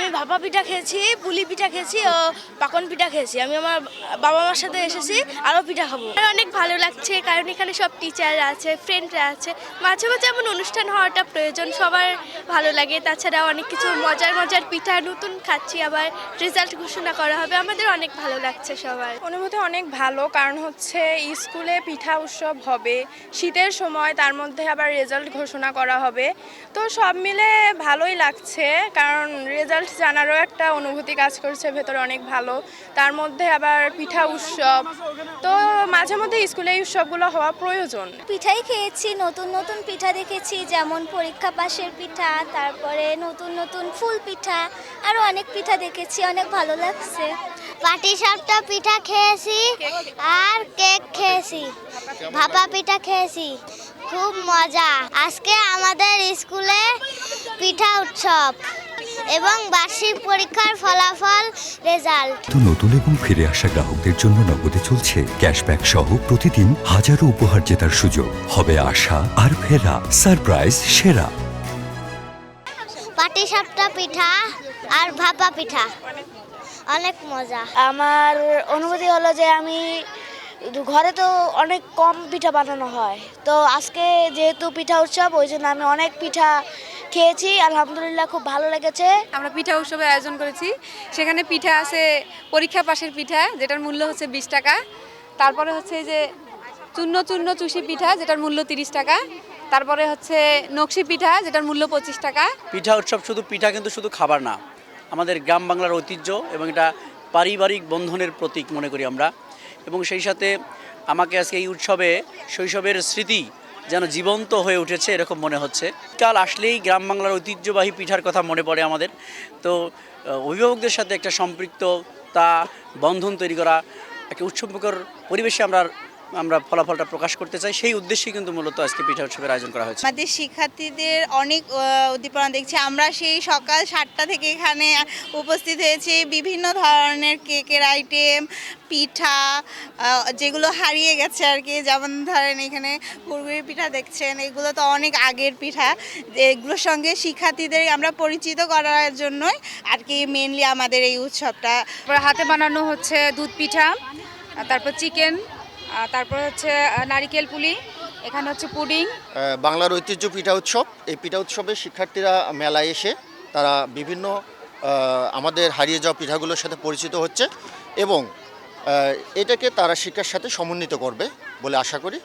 আমি ভাপা পিঠা খেয়েছি, পুলি পিঠা খেয়েছি ও পাকন পিঠা খেয়েছি। আমি আমার বাবা মার সাথে এসেছি, আরও পিঠা খাবো। অনেক ভালো লাগছে কারণ এখানে সব টিচার আছে, ফ্রেন্ডরা আছে। মাঝে মাঝে এমন অনুষ্ঠান হওয়াটা প্রয়োজন, সবার ভালো লাগে। তাছাড়া অনেক কিছু মজার মজার পিঠা নতুন খাচ্ছি, আবার রেজাল্ট ঘোষণা করা হবে, আমাদের অনেক ভালো লাগছে সবার। অনুভূতি অনেক ভালো, কারণ হচ্ছে স্কুলে পিঠা উৎসব হবে শীতের সময়, তার মধ্যে আবার রেজাল্ট ঘোষণা করা হবে। তো সব মিলে ভালোই লাগছে, কারণ রেজাল্ট জানারও একটা অনুভূতি কাজ করছে ভেতরে, অনেক ভালো। তার মধ্যে আবার পিঠা উৎসব, তো মাঝে মধ্যে স্কুলে এই উৎসবগুলো হওয়া প্রয়োজন। পিঠাই খেয়েছি, নতুন নতুন পিঠা দেখেছি, যেমন পরীক্ষা পাশের পিঠা, তারপরে নতুন নতুন ফুল পিঠা, আরও অনেক পিঠা দেখেছি, অনেক ভালো লাগছে। পাটিসাপটা পিঠা খেয়েছি আর কেক খেয়েছি, ভাপা পিঠা খেয়েছি, খুব মজা। আজকে আমাদের স্কুলে পিঠা উৎসব এবং বার্ষিক পরীক্ষার ফলাফল রেজাল্ট। তো নতুন এবং ফিরে আসা গ্রাহকদের জন্য নগদে চলছে ক্যাশব্যাক সহ প্রতিদিন হাজারো উপহার জেতার সুযোগ। হবে আশা আর ফেরা, সারপ্রাইজ সেরা। পাটিসাপটা পিঠা আর ভাপা পিঠা অনেক মজা। আমার অনুভূতি হলো যে আমি ঘরে তো অনেক কম পিঠা বানানো হয়, তো আজকে যেহেতু পিঠা উৎসব ওই জন্য আমি অনেক পিঠা খেয়েছি, আলহামদুলিল্লাহ খুব ভালো লেগেছে। আমরা পিঠা উৎসবের আয়োজন করেছি, সেখানে পিঠা আছে পরীক্ষা পাশের পিঠা, যেটার মূল্য হচ্ছে 20 টাকা। তারপরে হচ্ছে যে চূর্ণ চূর্ণ চুষি পিঠা, যেটার মূল্য 30 টাকা। তারপরে হচ্ছে নকশি পিঠা, যেটার মূল্য 25 টাকা। পিঠা উৎসব শুধু পিঠা কিন্তু শুধু খাবার না, আমাদের গ্রাম বাংলার ঐতিহ্য এবং এটা পারিবারিক বন্ধনের প্রতীক মনে করি আমরা। এবং সেই সাথে আমাকে আজকে এই উৎসবে শৈশবের স্মৃতি যেন জীবন্ত হয়ে উঠেছে এরকম মনে হচ্ছে। কাল আসলেই গ্রাম বাংলার ঐতিহ্যবাহী পিঠার কথা মনে পড়ে আমাদের। তো অভিভাবকদের সাথে একটা সম্পৃক্ততা বন্ধন তৈরি করা, একটা উৎসবমুখর পরিবেশে আমরা ফলাফলটা প্রকাশ করতে চাই, সেই উদ্দেশ্যেই কিন্তু মূলত আজকে পিঠা উৎসবের আয়োজন করা হয়েছে। আমাদের শিক্ষার্থীদের অনেক উদ্দীপনা দেখছি, আমরা সেই সকাল 7টা থেকে এখানে উপস্থিত হয়েছি। বিভিন্ন ধরনের কেকের আইটেম, পিঠা, যেগুলো হারিয়ে গেছে আর কি, যেমন ধরেন এখানে পুরগুড়ি পিঠা দেখছেন, এগুলো তো অনেক আগের পিঠা। এগুলোর সঙ্গে শিক্ষার্থীদের আমরা পরিচিত করার জন্যই আর কি মেনলি আমাদের এই উৎসবটা। হাতে বানানো হচ্ছে দুধ পিঠা, তারপর চিকেন, তারপর হচ্ছে নারিকেল পুলি, এখানে হচ্ছে পুডিং। বাংলার ঐতিহ্য পিঠা উৎসব, এই পিঠা উৎসবে শিক্ষার্থীরা মেলায় এসে তারা বিভিন্ন আমাদের হারিয়ে যাওয়া পিঠাগুলোর সাথে পরিচিত হচ্ছে এবং এটাকে তারা শিক্ষার সাথে সমন্বিত করবে বলে আশা করি।